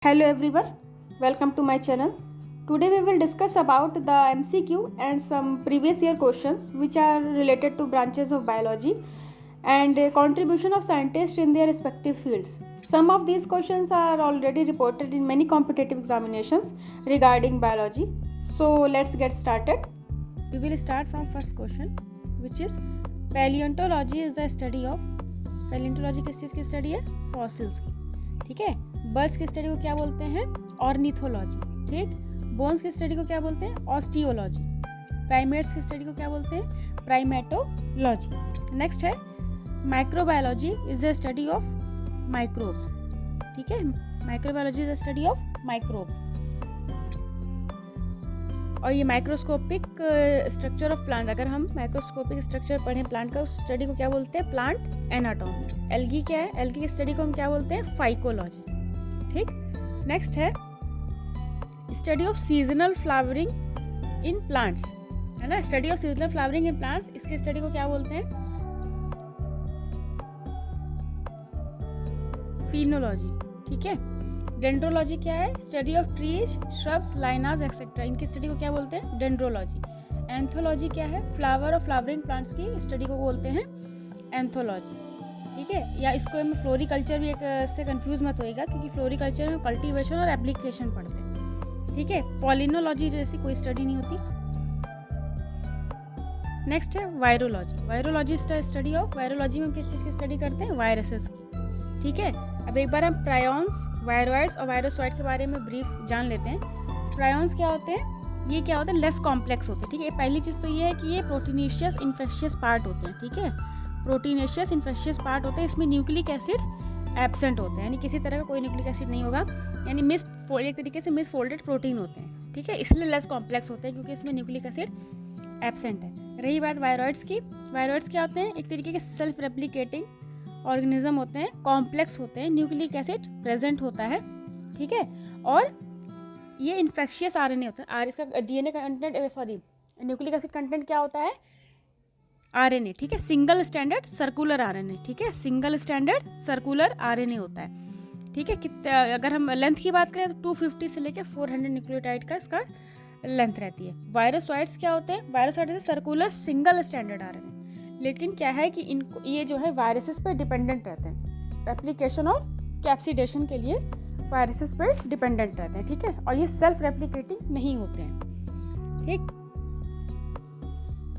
Hello everyone, welcome to my channel. Today we will discuss about the MCQ and some previous year questions which are related to branches of biology and contribution of scientists in their respective fields. Some of these questions are already reported in many competitive examinations regarding biology. So let's get started. We will start from first question, which is paleontology is the study of, paleontoloजी किस चीज़ की study है? Fossils की. ठीक है. Birds की study को क्या बोलते हैं? ऑर्निथोलॉजी. ठीक. बोन्स की स्टडी को क्या बोलते हैं? ऑस्टियोलॉजी. प्राइमेट्स की स्टडी को क्या बोलते हैं? प्राइमेटोलॉजी. नेक्स्ट है microbiology is the study of microbes. ठीक है. Microbiology is the study of microbes. और ये माइक्रोस्कोपिक स्ट्रक्चर ऑफ प्लांट, अगर हम माइक्रोस्कोपिक स्ट्रक्चर पढ़ें प्लांट का, उस स्टडी को क्या बोलते हैं? Plant anatomy. एल्गी क्या है? एल्गी की स्टडी को हम क्या बोलते हैं? फाइकोलॉजी. ठीक. नेक्स्ट है study of seasonal flowering in plants, है ना. Study of seasonal flowering in plants, इसकी स्टडी को क्या बोलते हैं? फिनोलॉजी. ठीक है. डेंड्रोलॉजी क्या है? Study of trees, shrubs, lianas etcetera, इनकी स्टडी को क्या बोलते हैं? डेंड्रोलॉजी. एंथोलॉजी क्या है? फ्लावर और फ्लावरिंग प्लांट्स की स्टडी को बोलते हैं एंथोलॉजी. ठीक है. या इसको हम फ्लोरिकल्चर भी एक से कंफ्यूज मत होएगा, क्योंकि फ्लोरिकल्चर में कल्टीवेशन और एप्लीकेशन पढ़ते हैं. ठीक है. पॉलिनोलॉजी जैसी कोई स्टडी नहीं होती. नेक्स्ट है virology. Virology study of, virology में हम किस चीज़ की स्टडी करते हैं? वायरसेस की. ठीक है. अब एक बार हम प्रायोन्स, वायरोइड्स और वायरोसॉइड के बारे में ब्रीफ जान लेते हैं. प्रायोन्स क्या होते हैं? ये क्या होते हैं? लेस कॉम्प्लेक्स होते हैं. ठीक है. पहली चीज़ तो ये है कि ये प्रोटीनेशियस इन्फेक्शियस पार्ट होते हैं. ठीक है. प्रोटीनेशियस इन्फेक्शियस पार्ट होते हैं. इसमें न्यूक्लिक एसिड एब्सेंट होते हैं, यानी किसी तरह का कोई न्यूक्लिक एसिड नहीं होगा, यानी एक तरीके से मिसफोल्डेड प्रोटीन होते हैं. ठीक है. इसलिए लेस कॉम्प्लेक्स होते हैं क्योंकि इसमें न्यूक्लिक एसिड एब्सेंट है. रही बात वायरोइड्स की, वायरोइड्स क्या होते हैं? एक तरीके के सेल्फ रेप्लिकेटिंग ऑर्गेनिज्म होते हैं, कॉम्प्लेक्स होते हैं, न्यूक्लिक एसिड प्रेजेंट होता है. ठीक है. और ये इन्फेक्शियस आरएनए होता है. इसका DNA content, nucleic acid content क्या होता है? आरएनए. ठीक है. Single standard circular RNA. ठीक है. सिंगल स्टैंडर्ड सर्कुलर आरएनए होता है. ठीक है. अगर हम लेंथ की बात करें तो 250 से लेकर 400 न्यूक्लियोटाइड का इसका लेंथ रहती है. वायरोसॉइड्स क्या होते हैं? वायरोसॉइड सर्कुलर सिंगल स्टैंडर्ड आरएनए. लेकिन क्या है कि इनको ये जो है वायरसेस पर डिपेंडेंट रहते हैं. रेप्लिकेशन और कैप्सिडेशन के लिए वायरसेस पर डिपेंडेंट रहते हैं. ठीक है. और ये सेल्फ रेप्लिकेटिंग नहीं होते हैं. ठीक.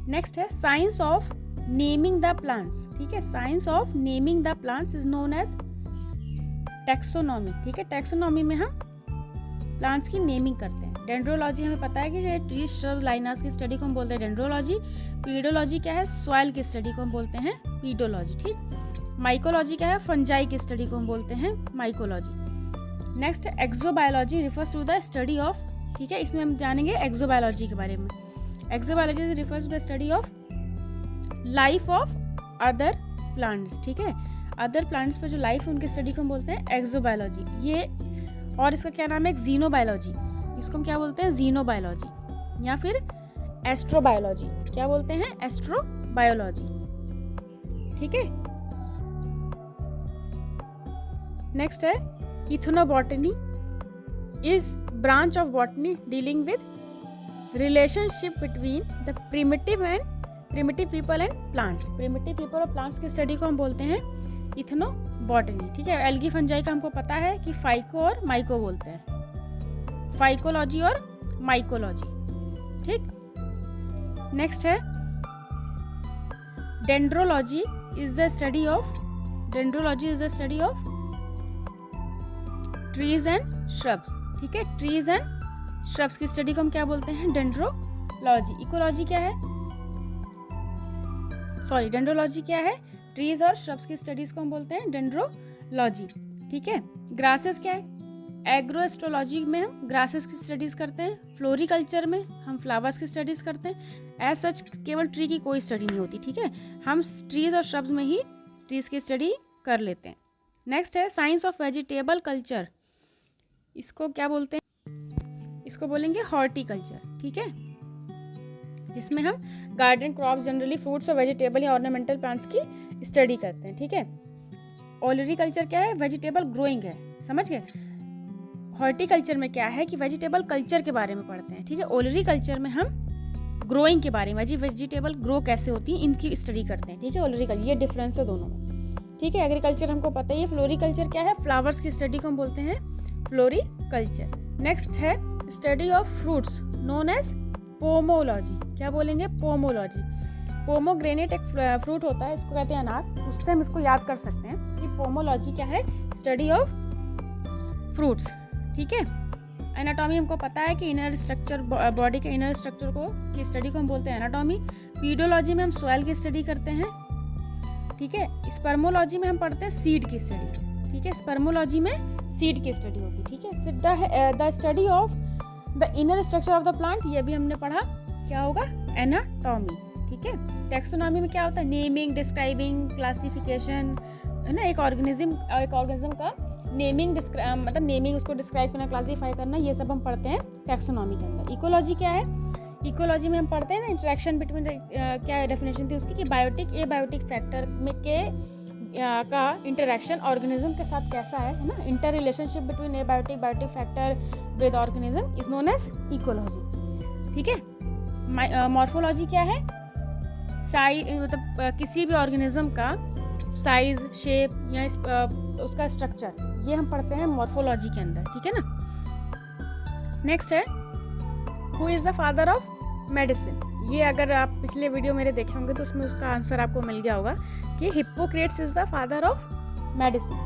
नेक्स्ट है science of naming the plants. ठीक है. Science of naming the plants is known as taxonomy. ठीक है. टैक्सोनॉमी में हम प्लांट्स की नेमिंग करते हैं. डेंड्रोलॉजी हमें पता है कि ट्री, श्रब, लाइनास की स्टडी को हम बोलते हैं डेंड्रोलॉजी. पीडोलॉजी क्या है? सॉइल की स्टडी को हम बोलते हैं पीडोलॉजी. ठीक. माइकोलॉजी क्या है? फंजाई की स्टडी को हम बोलते हैं mycology. Next exobiology refers to the study of. ठीक है. इसमें हम जानेंगे एक्सोबायोलॉजी के बारे में. Exobiology refers to the study of life of other plants. ठीक है. अदर प्लांट्स पर जो लाइफ है उनकी स्टडी को हम बोलते हैं एक्सोबायोलॉजी. ये और इसका क्या नाम है? जीनोबायोलॉजी. इसको हम क्या बोलते हैं? जीनोबायोलॉजी. या फिर एस्ट्रोबायोलॉजी. क्या बोलते हैं? एस्ट्रोबायोलॉजी. ठीक है. नेक्स्ट है ethnobotany is branch of botany dealing with relationship between the primitive people and plants. Primitive people और प्लांट्स की स्टडी को हम बोलते हैं इथनोबॉटनी. ठीक है. एल्गी फंजाई का हमको पता है कि फाइको और माइको बोलते हैं. फाइकोलॉजी और माइकोलॉजी. ठीक. नेक्स्ट है dendrology is the study of trees and shrubs. ठीक है. ट्रीज एंड श्रब्स की स्टडी को हम क्या बोलते हैं? डेंड्रोलॉजी. इकोलॉजी क्या है? डेंड्रोलॉजी क्या है? ट्रीज और श्रब्स की स्टडीज को हम बोलते हैं डेंड्रोलॉजी. ठीक है. ग्रासेस क्या है? एग्रोएस्ट्रोलॉजी में हम ग्रासेस की स्टडीज करते हैं. फ्लोरिकल्चर में हम फ्लावर्स की स्टडीज करते हैं. एज सच केवल ट्री की कोई स्टडी नहीं होती. ठीक है. हम ट्रीज और श्रब्स में ही ट्रीज की स्टडी कर लेते हैं. नेक्स्ट है साइंस ऑफ वेजिटेबल कल्चर. इसको क्या बोलते हैं? इसको बोलेंगे हॉर्टिकल्चर. ठीक है. जिसमें हम गार्डन क्रॉप्स, जनरली फ्रूट्स और वेजिटेबल या ऑर्नामेंटल प्लांट्स की स्टडी करते हैं. ठीक है. ओलरीकल्चर क्या है? वेजिटेबल ग्रोइंग है. समझ गए. हॉर्टिकल्चर में क्या है कि वेजिटेबल कल्चर के बारे में पढ़ते हैं, ठीक है। ओलरीकल्चर में हम ग्रोइंग के बारे में, वेजिटेबल ग्रो कैसे होती है इनकी स्टडी करते हैं, ठीक है। ओलरीकल्चर, ये डिफरेंस है दोनों में, ठीक है। एग्रीकल्चर हमको पता ही है। फ्लोरिकल्चर क्या है, फ्लावर्स की स्टडी को हम बोलते हैं फ्लोरिकल्चर। नेक्स्ट है study of fruits known as pomology. क्या बोलेंगे, पोमोलॉजी। पोमोग्रेनेट एक फ्रूट होता है, इसको कहते हैं अनार, उससे हम इसको याद कर सकते हैं कि पोमोलॉजी क्या है, स्टडी ऑफ फ्रूट्स, ठीक है। एनाटॉमी हमको पता है कि इनर स्ट्रक्चर, बॉडी के इनर स्ट्रक्चर को की स्टडी को हम बोलते हैं एनाटॉमी। पीडोलॉजी में हम सॉइल की स्टडी करते हैं, ठीक है। स्पर्मोलॉजी में हम पढ़ते हैं सीड की स्टडी, ठीक है। स्पर्मोलॉजी में सीड की स्टडी होती है, ठीक है। फिर the study of the inner structure of the plant, ये भी हमने पढ़ा, क्या होगा, एनाटॉमी, ठीक है। टैक्सोनॉमी में क्या होता है, नेमिंग, डिस्क्राइबिंग, क्लासिफिकेशन, है ना। एक ऑर्गेनिज्म का नेमिंग, मतलब नेमिंग, उसको डिस्क्राइब करना, क्लासीफाई करना, ये सब हम पढ़ते हैं टैक्सोनॉमी के अंदर। इकोलॉजी क्या है, इकोलॉजी में हम पढ़ते हैं ना इंटरेक्शन बिटवीन, क्या डेफिनेशन थी उसकी, कि बायोटिक एबायोटिक फैक्टर में का इंटरेक्शन ऑर्गेनिज्म के साथ कैसा है ना। Inter relationship between abiotic biotic factor with organism is known as ecology, ठीक है। मॉर्फोलॉजी क्या है, मतलब किसी भी ऑर्गेनिज्म का साइज, शेप या उसका स्ट्रक्चर, ये हम पढ़ते हैं मॉर्फोलॉजी के अंदर, ठीक है ना। नेक्स्ट है who is the father of medicine. ये अगर आप पिछले वीडियो मेरे देखे होंगे तो उसमें उसका आंसर आपको मिल गया होगा कि Hippocrates is the father of medicine,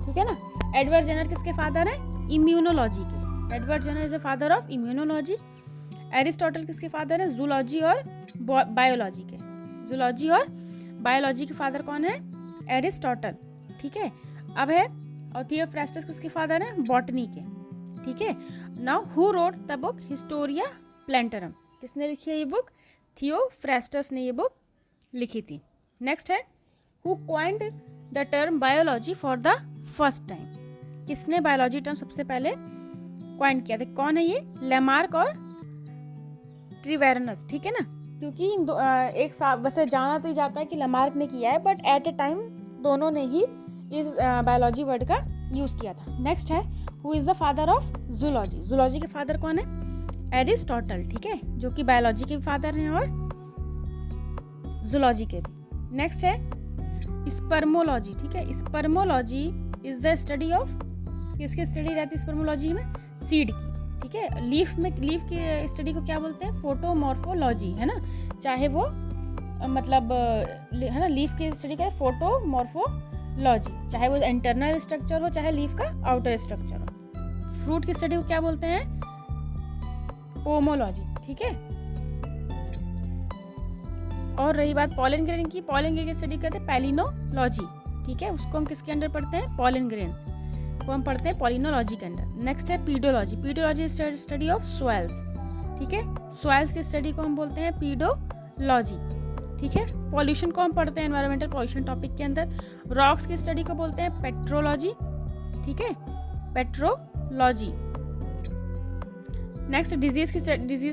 ठीक है ना। एडवर्ड जेनर किसके फादर हैं, इम्यूनोलॉजी के। Edward Jenner is the father of immunology. Aristotle किसके फादर हैं, जूलॉजी और बायोलॉजी के। जूलॉजी और बायोलॉजी के फादर कौन है, एरिस्टोटल, ठीक है। अब है और थियोफ्रास्टस किसके फादर हैं, बॉटनी के, ठीक है। Now who wrote the book Historia प्लांटरम, किसने लिखी है ये बुक, थियोफ्रास्टस ने ये बुक लिखी थी। नेक्स्ट है who coined the term biology for the first time, किसने बायोलॉजी टर्म सबसे पहले क्वाइंड किया था, कौन है ये, लेमार्क और ट्रिवेरनस, ठीक है ना। क्योंकि एक साथ वैसे जाना तो ही जाता है कि लेमार्क ने किया है, बट एट ए टाइम दोनों ने ही इस बायोलॉजी वर्ड का यूज़ किया था। नेक्स्ट है who is the father of zoology. Zoology के फादर कौन है, एरिस्टोटल, ठीक है, जो कि बायोलॉजी के फादर हैं और जूलॉजी के भी। नेक्स्ट है स्पर्मोलॉजी, ठीक है। Spermology is the study of, किसकी स्टडी रहती है स्पर्मोलॉजी में, सीड की, ठीक है। लीफ की स्टडी को क्या बोलते हैं, फोटोमॉर्फोलॉजी, है ना। चाहे वो मतलब है ना, लीफ की स्टडी का फोटोमॉर्फोलॉजी, चाहे वो इंटरनल स्ट्रक्चर हो चाहे लीफ का आउटर स्ट्रक्चर हो। फ्रूट की स्टडी को क्या बोलते हैं, पोमोलॉजी, ठीक है। और रही बात पॉलन ग्रेन की, पॉलन ग्रेन की स्टडी करते हैं पैलिनोलॉजी, ठीक है। उसको हम किसके अंडर पढ़ते हैं, पॉलन ग्रेन्स को हम पढ़ते हैं पॉलिनोलॉजी के अंडर। नेक्स्ट है pedology. Pedology study of soils, ठीक है। सॉइल्स की स्टडी को हम बोलते हैं पीडोलॉजी, ठीक है। पॉल्यूशन को हम पढ़ते हैं एनवायरमेंटल पॉल्यूशन टॉपिक के अंदर। रॉक्स की स्टडी को बोलते हैं पेट्रोलॉजी, ठीक है, पेट्रोलॉजी। नेक्स्ट डिजीज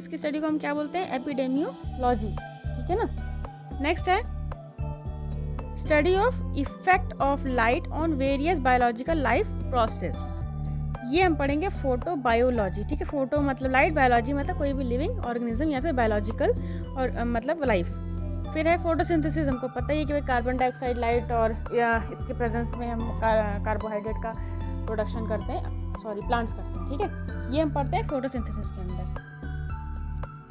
की स्टडी को हम क्या बोलते हैं, एपिडेमियोलॉजी, ठीक है ना। नेक्स्ट है study of effect of light on various biological life process, ये हम पढ़ेंगे फोटोबायोलॉजी, ठीक है। फोटो मतलब लाइट, बायोलॉजी मतलब कोई भी लिविंग ऑर्गेनिज्म या फिर बायोलॉजिकल और मतलब लाइफ। फिर है फोटोसिंथेसिस, हमको पता ही है कि भाई कार्बन डाइऑक्साइड, लाइट और या इसके प्रेजेंस में हम कार्बोहाइड्रेट का प्रोडक्शन करते हैं, प्लांट्स करते हैं, ठीक है। ये हम पढ़ते हैं फोटोसिंथेसिस के अंदर।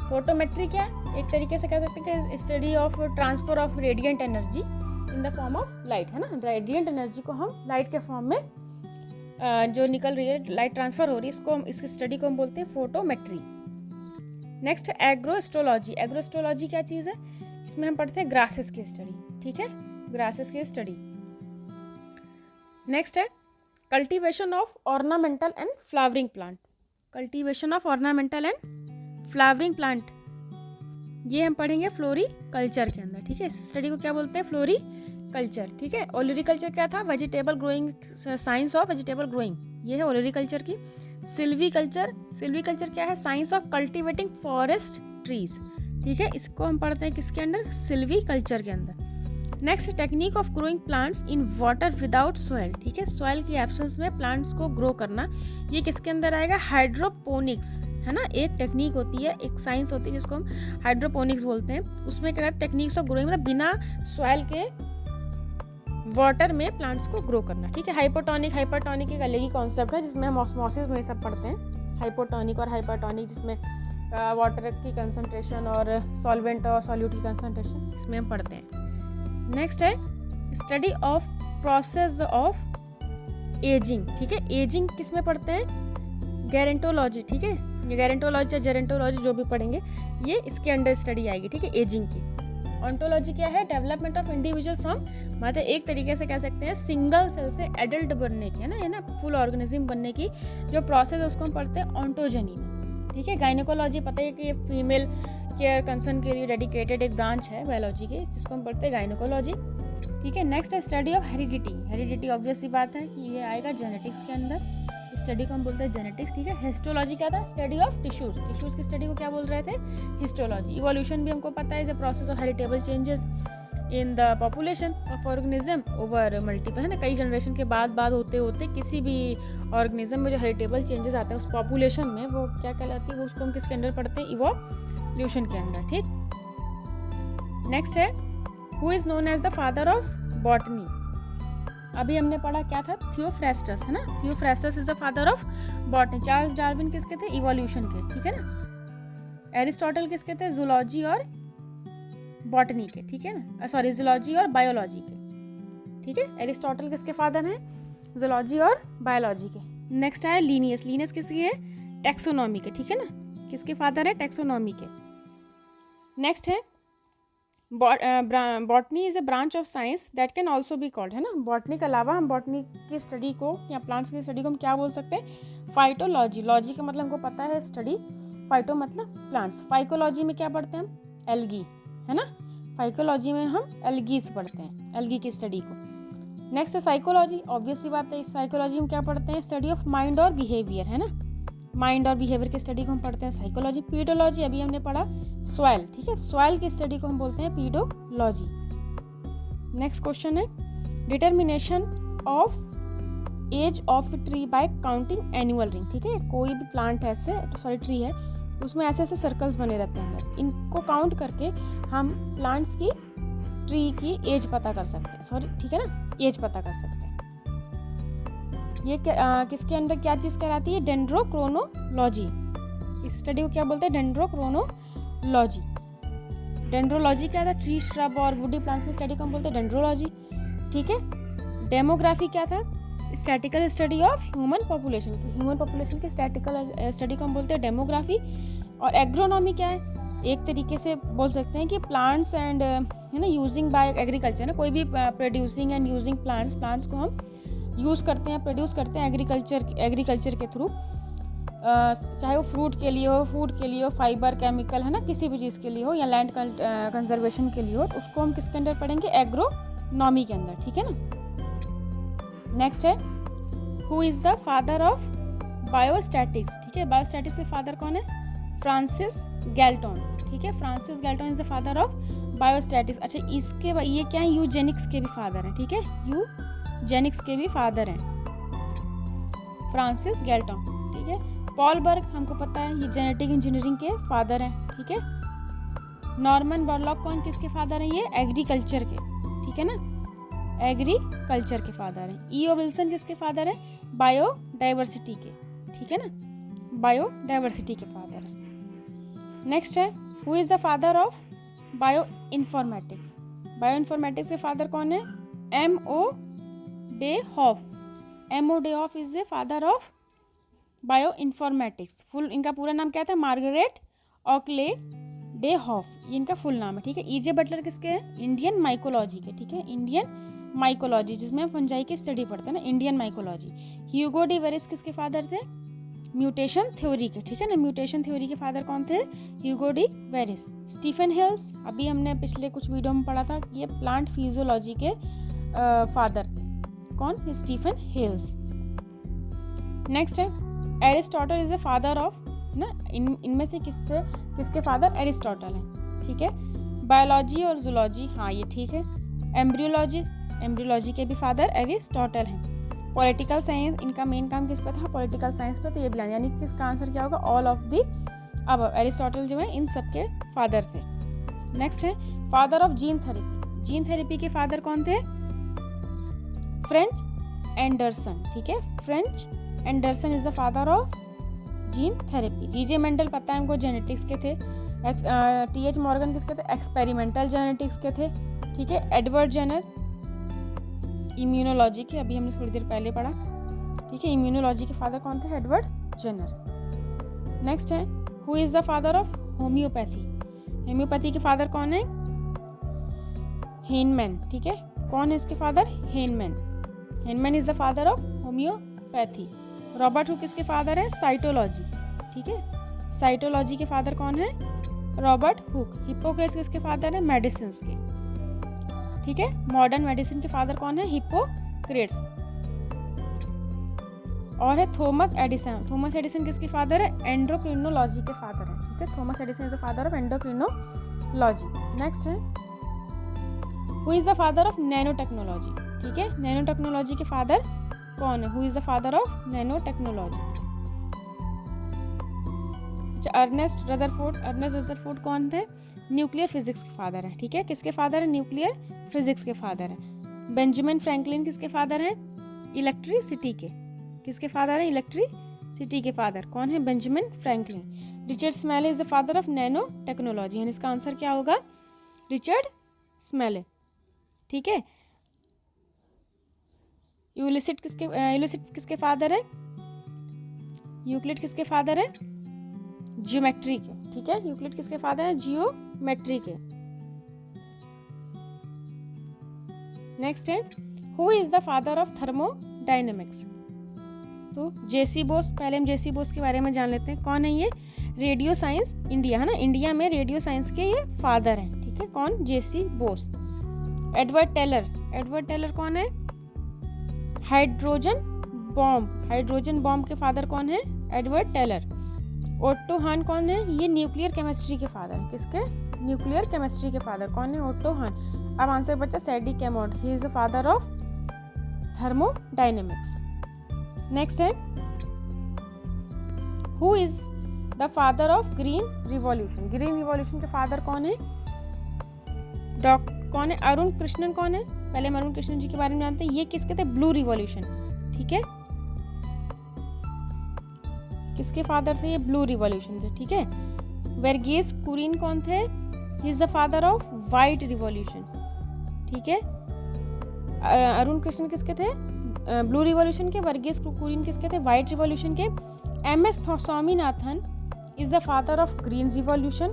फोटोमेट्री क्या है, एक तरीके से कह सकते हैं कि study of transfer of radiant energy in the form of light, है ना। रेडिएंट एनर्जी को हम लाइट के फॉर्म में जो निकल रही है, लाइट ट्रांसफर हो रही है, इसको इसकी स्टडी को हम बोलते हैं फोटोमेट्री। Next agrostology. एग्रोस्ट्रोलॉजी क्या चीज़ है, इसमें हम पढ़ते हैं ग्रासेस की स्टडी, ठीक है, ग्रासेस की स्टडी। नेक्स्ट है cultivation of ornamental and flowering plant. Cultivation of ornamental and flowering plant, ये हम पढ़ेंगे फ्लोरिकल्चर के अंदर, ठीक है। इस स्टडी को क्या बोलते हैं, फ्लोरिकल्चर, ठीक है। ओलरीकल्चर क्या था, vegetable growing, science of vegetable growing, ये है ओलरीकल्चर की। सिल्वीकल्चर क्या है, science of cultivating forest trees, ठीक है। इसको हम पढ़ते हैं किसके अंडर, सिल्वीकल्चर के अंदर। Next, technique of growing plants in water without soil, ठीक है, सॉइल की एब्सेंस में प्लांट्स को ग्रो करना, ये किसके अंदर आएगा, हाइड्रोपोनिक्स, है ना, एक टेक्निक होती है, एक साइंस होती है जिसको हम हाइड्रोपोनिक्स बोलते हैं। उसमें क्या टेक्निक्स ऑफ ग्रोइंग मतलब बिना सॉइल के वाटर में प्लांट्स को ग्रो करना, ठीक है। हाइपोटोनिक एक अलग ही कॉन्सेप्ट है जिसमें हम ऑस्मोसिस में सब पढ़ते हैं, हाइपोटोनिक और हाइपरटोनिक, जिसमें वाटर की कंसंट्रेशन और सॉल्वेंट और सॉल्यूट की कंसंट्रेशन इसमें हम पढ़ते हैं। नेक्स्ट है study of process of ageing, ठीक है, एजिंग किस में पढ़ते हैं, गेरेंटोलॉजी, ठीक है, ये गेरेंटोलॉजी या जेरेंटोलॉजी जो भी पढ़ेंगे ये इसके अंडर स्टडी आएगी, ठीक है, एजिंग की। ऑन्टोलॉजी क्या है, डेवलपमेंट ऑफ इंडिविजुअल फ्रॉम, मतलब एक तरीके से कह सकते हैं सिंगल सेल से एडल्ट बनने की, है ना, फुल ऑर्गेनिज्म बनने की जो प्रोसेस है उसको हम पढ़ते हैं ऑन्टोजेनी में, ठीक है। गायनेकोलॉजी पता है कि ये फीमेल केयर कंसर्न के लिए डेडिकेटेड एक ब्रांच है बायोलॉजी के, जिसको हम पढ़ते हैं गायनेकोलॉजी, ठीक है। नेक्स्ट है स्टडी ऑफ हेरिडिटी ऑब्वियस सी बात है कि ये आएगा जेनेटिक्स के अंदर, स्टडी को हम बोलते हैं जेनेटिक्स, ठीक है। हिस्टोलॉजी क्या था, स्टडी ऑफ टिश्यूज की स्टडी को क्या बोल रहे थे, हिस्टोलॉजी। इवोल्यूशन भी हमको पता है, the process of heritable changes in the population of organism over multiple, है ना, कई जनरेशन के बाद होते होते किसी भी ऑर्गेनिज्म में जो हेरिटेबल चेंजेस आते हैं उस पॉपुलेशन में, वो क्या कहलाती है, वो उसको हम किसके अंदर पढ़ते हैं, इवोल्यूशन के अंदर, ठीक। नेक्स्ट है who is known as the father of botany, अभी हमने पढ़ा क्या था, थियोफ्रास्टस, है ना, Theophrastus is the father of botany. Charles Darwin किसके थे, इवोल्यूशन के, ठीक है ना। एरिस्टोटल किसके थे, जूलॉजी और बॉटनी के, ठीक है ना, सॉरी जूलॉजी और बायोलॉजी के, ठीक है। एरिस्टोटल किसके फादर हैं, जूलॉजी और बायोलॉजी के। नेक्स्ट है लीनियस किसकी है, टैक्सोनॉमी के, ठीक है ना, किसके फादर है, टैक्सोनॉमी के। नेक्स्ट है botany is a branch of science that can also be called, है ना, बॉटनी के अलावा हम बॉटनी की स्टडी को या प्लांट्स की स्टडी को हम क्या बोल सकते हैं, फाइटोलॉजी। लॉजी का मतलब हमको पता है स्टडी, फाइटो मतलब प्लांट्स। फाइकोलॉजी में क्या पढ़ते हैं हम, एल्गी, है ना, फाइकोलॉजी में हम एल्गीज पढ़ते हैं, एल्गी की स्टडी को। नेक्स्ट है साइकोलॉजी, ऑब्वियस सी बात है, इस साइकोलॉजी में क्या पढ़ते हैं, स्टडी ऑफ माइंड और बिहेवियर, है ना, माइंड और बिहेवियर की स्टडी को हम पढ़ते हैं साइकोलॉजी। पीडोलॉजी अभी हमने पढ़ा सॉइल, ठीक है, सॉइल की स्टडी को हम बोलते हैं पीडोलॉजी। नेक्स्ट क्वेश्चन है determination of age of tree by counting annual ring, ठीक है, कोई भी प्लांट ऐसे सॉरी ट्री है उसमें ऐसे ऐसे सर्कल्स बने रहते हैं अंदर, इनको काउंट करके हम प्लांट्स की ट्री की एज पता कर सकते हैं, सॉरी ठीक है ना, एज पता कर सकते हैं। ये किसके अंदर क्या चीज़ कहलाती है, डेंड्रोक्रोनोलॉजी। इस स्टडी को क्या बोलते हैं, डेंड्रोक्रोनोलॉजी। डेंड्रोलॉजी क्या था, ट्री श्रब और वुडी प्लांट्स की स्टडी को हम बोलते हैं डेंड्रोलॉजी, ठीक है। डेमोग्राफी क्या था, statistical study of human population की, ह्यूमन पॉपुलेशन की स्टैटिकल स्टडी को हम बोलते हैं डेमोग्राफी। और एग्रोनॉमी क्या है, एक तरीके से बोल सकते हैं कि प्लांट्स एंड है ना यूजिंग बाय एग्रीकल्चर, ना कोई भी प्रोड्यूसिंग एंड यूजिंग प्लांट्स को हम यूज़ करते हैं, प्रोड्यूस करते हैं एग्रीकल्चर के थ्रू, चाहे वो फ्रूट के लिए हो, फूड के लिए हो, फाइबर, केमिकल, है ना, किसी भी चीज़ के लिए हो, या लैंड कंजर्वेशन के लिए हो, तो उसको हम किसके अंदर पढ़ेंगे, एग्रोनॉमी के अंदर, ठीक है ना। नेक्स्ट है who is the father of biostatics, ठीक है, बायोस्टैटिक्स के फादर कौन है, फ्रांसिस गैल्टन, ठीक है, Francis Galton is the father of biostatics. अच्छा इसके ये क्या है, यूजेनिक्स के भी फादर हैं, ठीक है, यूजेनिक्स के भी फादर हैं फ्रांसिस गैल्टन, ठीक है। पॉल बर्ग हमको पता है ये जेनेटिक इंजीनियरिंग के फादर हैं, ठीक है। नॉर्मन बोरलॉग कौन किसके फादर हैं, ये एग्रीकल्चर के, ठीक है ना, एग्रीकल्चर के फादर हैं। ईओ विल्सन किसके फादर हैं, बायोडाइवर्सिटी के, ठीक है ना, बायोडाइवर्सिटी के फादर हैं। नेक्स्ट है who is the father of bioinformatics, bioinformatics के फादर कौन है, M.O. Dayhoff is the father of bioinformatics. Full इनका पूरा नाम क्या था, मार्गरेट ऑकले डे हॉफ, ये इनका फुल नाम है, ठीक है। E.J. बटलर किसके हैं, इंडियन माइकोलॉजी के, ठीक है, इंडियन माइकोलॉजी जिसमें हम फंजाई की स्टडी पढ़ते हैं ना, Indian mycology. Hugo de Vries किसके फादर थे, म्यूटेशन थ्योरी के, ठीक है ना, म्यूटेशन थ्योरी के फादर कौन थे, Hugo de Vries. Stephen Hales अभी हमने पिछले कुछ वीडियो में पढ़ा था कि ये प्लांट फिजियोलॉजी के फादर थे, कौन, स्टीफन हिल्स। नेक्स्ट है Aristotle is the father of ना, इनमें से किसके फादर, एरिस्टोटल है, ठीक है। बायोलॉजी और जूलॉजी, हाँ ये ठीक है, एम्ब्रियोलॉजी के भी फादर एरिस्टोटल हैं। पॉलिटिकल साइंस, इनका मेन काम किस पे था, पॉलिटिकल साइंस पे, तो ये भी यानी कि इसका आंसर क्या होगा, ऑल ऑफ दी अब एरिस्टोटल जो है इन सब के फादर थे। नेक्स्ट है father of gene therapy. Gene therapy के फादर कौन थे, फ्रेंच एंडरसन, ठीक है, French Anderson is the father of gene therapy. G J Mendel पता है हमको जेनेटिक्स के थे, टीएच मॉर्गन किसके थे, एक्सपेरिमेंटल जेनेटिक्स के थे, ठीक है। एडवर्ड जेनर इम्यूनोलॉजी के, अभी हमने थोड़ी देर पहले पढ़ा, ठीक है। इम्यूनोलॉजी के फादर कौन थे, एडवर्ड जेनर। नेक्स्ट है who is the father of homeopathy. Homeopathy के फादर कौन है, हेनमैन, ठीक है। कौन है इसके father, Henman. Henman is the father of homeopathy. Robert Hooke किसके फादर है, साइटोलॉजी, ठीक है। साइटोलॉजी के फादर कौन है, रॉबर्ट हुक। हिप्पोक्रेट्स किसके फादर है, मेडिसिन के, ठीक है। मॉडर्न मेडिसिन के फादर कौन है, हिप्पोक्रेट्स। और है थॉमस एडिसन। थॉमस एडिसन किसके फादर है, एंडोक्रिनोलॉजी के फादर है, ठीक है। Thomas Addison is the father of endocrinology. Next है who is the father of nanotechnology, ठीक है। नैनो टेक्नोलॉजी के फादर कौन है, who is the father of nanotechnology. Ernest Rutherford. Ernest Rutherford कौन थे, न्यूक्लियर फिजिक्स के father है, ठीक है। किसके फादर है, न्यूक्लियर फिजिक्स के फादर है। बेंजामिन फ्रैंकलिन किसके फादर है, इलेक्ट्रिसिटी के, किसके फादर है, इलेक्ट्रिसिटी के फादर कौन है, Benjamin Franklin. Richard Smalley is the father of nanotechnology, यानी इसका आंसर क्या होगा, रिचर्ड स्मेले, ठीक है। यूलिसिड किसके फादर है, यूक्लिड किसके फादर है, ज्योमेट्री के, ठीक है। यूक्लिड किसके फादर है, जियोमेट्री के। नेक्स्ट है who is the father of thermodynamics. तो जेसी बोस, पहले हम जेसी बोस के बारे में जान लेते हैं, कौन है ये, रेडियो साइंस इंडिया, है ना, इंडिया में रेडियो साइंस के ये फादर हैं, ठीक है। कौन, J C Bose. Edward Teller. Edward Teller कौन है, हाइड्रोजन बॉम्ब के फादर कौन है, एडवर्ड टेलर। ओट्टो हान कौन है, ये न्यूक्लियर केमिस्ट्री के फादर है, किसके, न्यूक्लियर केमिस्ट्री के फादर कौन है, ओट्टो हान। अब आंसर बचा Sadi Carnot, he is the father of thermodynamics. Next है who is the father of green revolution. Green revolution के फादर कौन है, कौन है, अरुण कृष्णन कौन है, पहले हम अरुण कृष्णन जी के बारे में जानते हैं, ये किसके थे, ब्लू रिवॉल्यूशन, ठीक है। किसके फादर थे ये, ब्लू रिवॉल्यूशन के, ठीक है। वर्गीस कुरियन कौन थे, ही is the father of white revolution, ठीक है। अरुण कृष्णन किसके थे, ब्लू रिवॉल्यूशन के। वर्गीस कुरियन किसके थे, व्हाइट रिवॉल्यूशन के। MS. Swaminathan is the father of green revolution,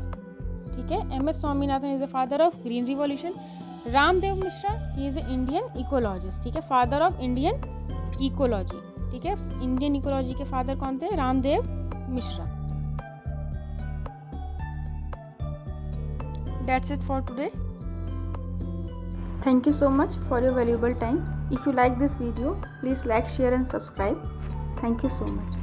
ठीक है। MS. Swaminathan is the father of green revolution. Ramdev Mishra, he is a Indian ecologist, ठीक है, फादर ऑफ इंडियन इकोलॉजी, ठीक है। इंडियन इकोलॉजी के फादर कौन थे, Ramdev Mishra. That's it for today. Thank you so much for your valuable time. If you like this video, please like, share and subscribe. Thank you so much.